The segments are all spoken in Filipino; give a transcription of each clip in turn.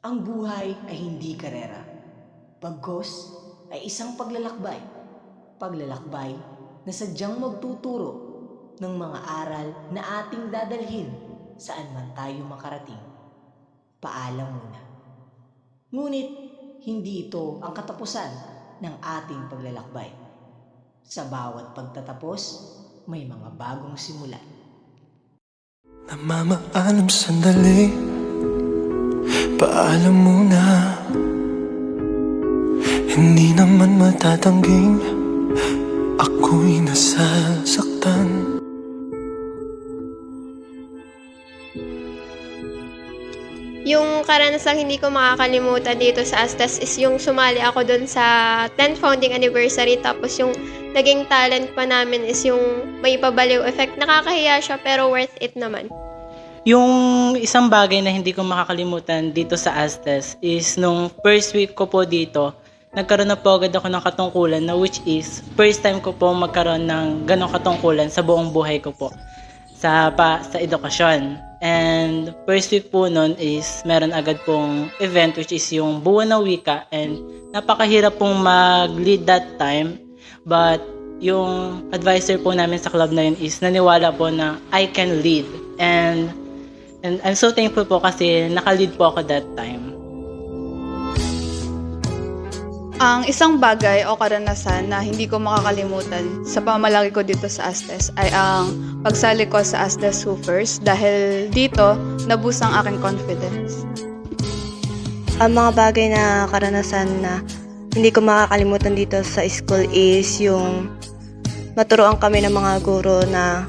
Ang buhay ay hindi karera. Bagkus ay isang paglalakbay. Paglalakbay na sadyang magtuturo ng mga aral na ating dadalhin saan man tayo makarating. Paalam muna. Ngunit hindi ito ang katapusan ng ating paglalakbay. Sa bawat pagtatapos, may mga bagong simula. Namamaalam sandali, paalam muna. Hindi naman matatangging ako'y nasasaktan. Yung karanasang hindi ko makakalimutan dito sa Astas is yung sumali ako dun sa 10th founding anniversary, tapos yung naging talent pa namin is yung may pabaliw effect. Nakakahiya siya pero worth it naman. Yung isang bagay na hindi ko makakalimutan dito sa Astas is nung first week ko po dito, nagkaroon na po agad ako ng katungkulan na which is first time ko po magkaroon ng ganong katungkulan sa buong buhay ko po sa edukasyon. And first week po nun is meron agad pong event which is yung Buwan ng Wika, and napakahirap pong mag-lead that time, but yung advisor po namin sa club na yun is naniwala po na I can lead, and I'm so thankful po kasi naka-lead po ako that time. Ang isang bagay o karanasan na hindi ko makakalimutan sa pamalaki ko dito sa Astes ay ang pagsali ko sa Astes Hoopers, dahil dito naboost ang aking confidence. Ang mga bagay na karanasan na hindi ko makakalimutan dito sa school is yung maturuan kami ng mga guro na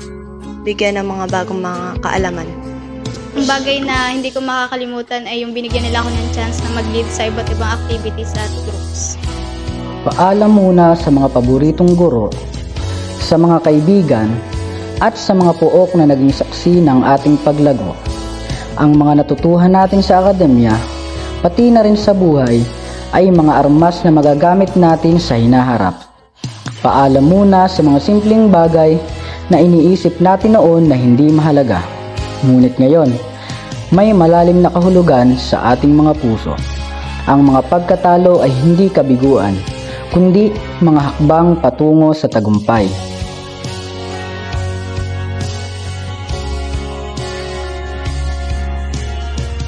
bigyan ng mga bagong mga kaalaman. Ang bagay na hindi ko makakalimutan ay yung binigyan nila ako ng chance na mag-lead sa iba't ibang activities at groups. Paalam muna sa mga paboritong guro, sa mga kaibigan, at sa mga puok na naging saksi ng ating paglago. Ang mga natutuhan natin sa akademya, pati na rin sa buhay, ay mga armas na magagamit natin sa hinaharap. Paalam muna sa mga simpleng bagay na iniisip natin noon na hindi mahalaga. Ngunit ngayon, may malalim na kahulugan sa ating mga puso. Ang mga pagkatalo ay hindi kabiguan, kundi mga hakbang patungo sa tagumpay.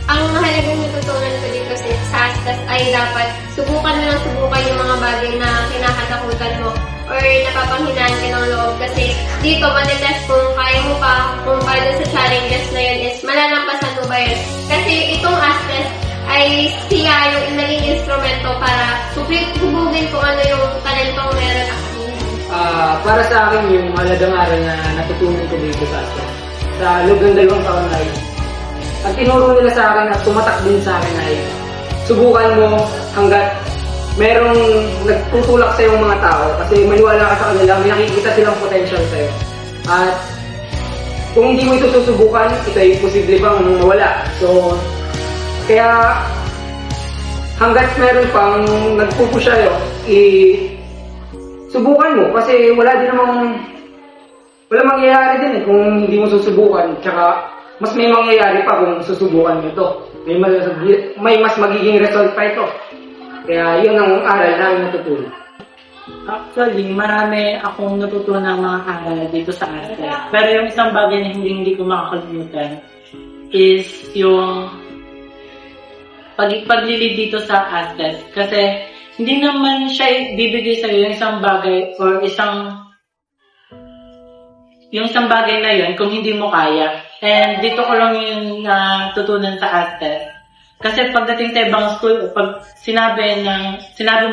Ang mahalagang natutunan ko dito sa Astas ay dapat subukan mo lang subukan yung mga bagay na kinakatakutan mo or napapanghinaan ka ng loob, kasi dito matitest kung kaya mo pa, kung paano sa challenges na yun is malalampasan mo ba yun. Kasi itong Astas ay siya yung naging instrumento para subugin kung ano yung talentong meron ako. Para sa akin, yung mahalagang aral na natutunan ko dito sa Astas, sa loob ng 2 taon ay ang tinuro nila sa akin at tumatak din sa akin ay subukan mo hanggat merong nagtutulak sa yung mga tao, kasi maniwala ka sa kanila, may nakikita silang potential sa'yo. At kung hindi mo ito susubukan, ito ay posible bang mawala. So, kaya hanggat meron pang nagpupush sa'yo, subukan mo, kasi wala mangyayari din kung hindi mo susubukan. Tsaka mas may mangyayari pa kung susubukan mo ito. May mas magiging result pa ito. Kaya yun ang aral namin natutunan. Actually, marami akong natutunan ng mga aral dito sa Astes. Pero yung isang bagay na hindi ko makakalimutan is yung paglilid dito sa Astes. Kasi hindi naman siya bibigay sa'yo yung isang bagay or yung isang bagay na yun kung hindi mo kaya. And dito ko lang yung natutunan sa Astes. Kasi pagdating sa ibang school, pag sinabi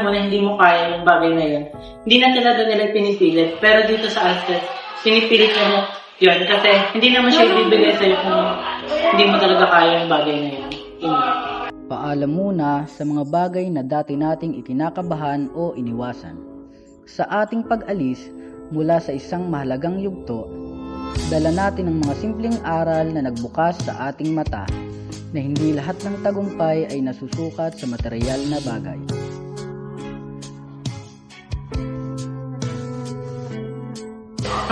mo na hindi mo kaya yung bagay na yun, hindi na talaga nila pinipilit. Pero dito sa Astes, pinipilit mo yun. Kasi hindi naman siya ibibigay sa'yo kung hindi mo talaga kaya yung bagay na yun. Paalam muna sa mga bagay na dati nating ikinakabahan o iniwasan. Sa ating pag-alis mula sa isang mahalagang yugto, dala natin ang mga simpleng aral na nagbukas sa ating mata, na hindi lahat ng tagumpay ay nasusukat sa material na bagay.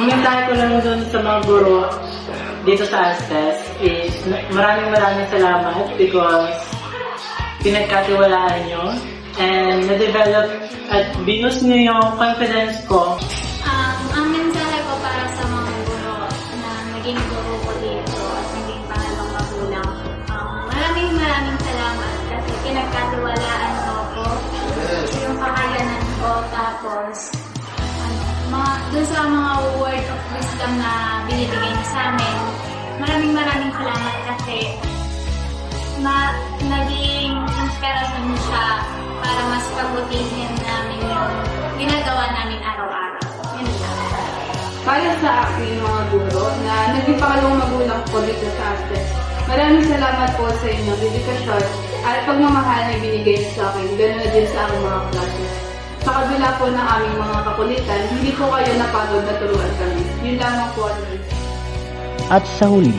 Ang mensahe ko lang dun sa mga guro dito sa Astes is maraming salamat because pinagkatiwalaan nyo and na-develop at binus nyo yung confidence ko. Ang mensahe ko para sa mga guro na naging guro ko dito at naging pangalawang magulang, maraming salamat kasi pinagkatiwalaan mo ko, yung kakayanan ko, tapos dun sa mga word of wisdom na binibigay niyo sa amin, maraming salamat kasi naging inspirasyon niyo siya para mas pabutihin namin yung ginagawa namin araw-araw. Yun lang. Para sa akin, mga guro, na naging pangalawang magulang ko dito sa Astes, maraming salamat po sa inyong dedikasyon at pagmamahal na ibinigay niyo sa akin, ganoon na din sa aking mga classes. Sa kabila po ng aming mga kakulitan, hindi po kayo napagod na turuan kami. Yun lamang po. At sa huli,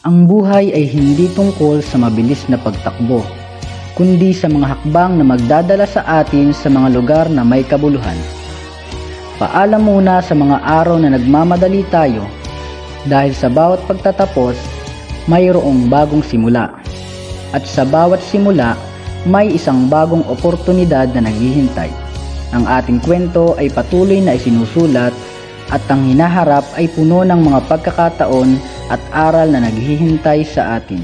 ang buhay ay hindi tungkol sa mabilis na pagtakbo, kundi sa mga hakbang na magdadala sa atin sa mga lugar na may kabuluhan. Paalam muna sa mga araw na nagmamadali tayo, dahil sa bawat pagtatapos, mayroong bagong simula. At sa bawat simula, may isang bagong oportunidad na naghihintay. Ang ating kwento ay patuloy na isinusulat at ang hinaharap ay puno ng mga pagkakataon at aral na naghihintay sa atin.